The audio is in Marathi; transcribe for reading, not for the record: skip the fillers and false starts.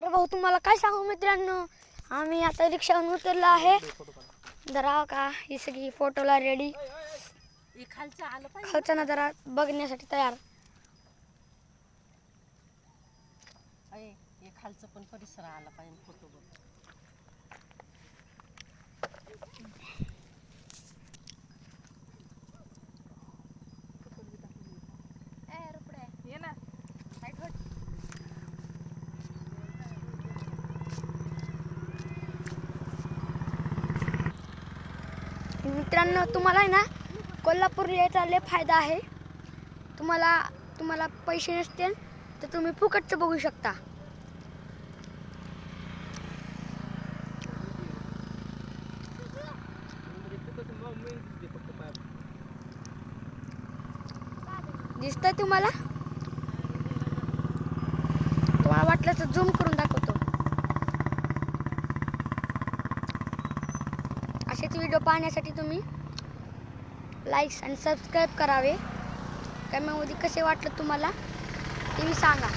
तर भाऊ तुम्हाला काय सांगू मित्रांनो, आम्ही आता रिक्षावरून उतरलो आहे. जरा का ही सगळी फोटोला रेडी, खालचा नजारा बघण्यासाठी तयार. खालचं पण परिसर आला पाहिजे फोटो बघ. मित्रांनो तुम्हाला आहे ना कोल्हापूर यायचा लय फायदा आहे. तुम्हाला पैसे नसतील तर तुम्ही फुकटचं बघू शकता. दिसतंय तुम्हाला वाटलं तर झूम करून दाखवतो. असेच व्हिडिओ पाहण्यासाठी तुम्ही लाईक्स आणि सबस्क्राईब करावे. कमेंटमध्ये कसे वाटलं तुम्हाला ते सांगा.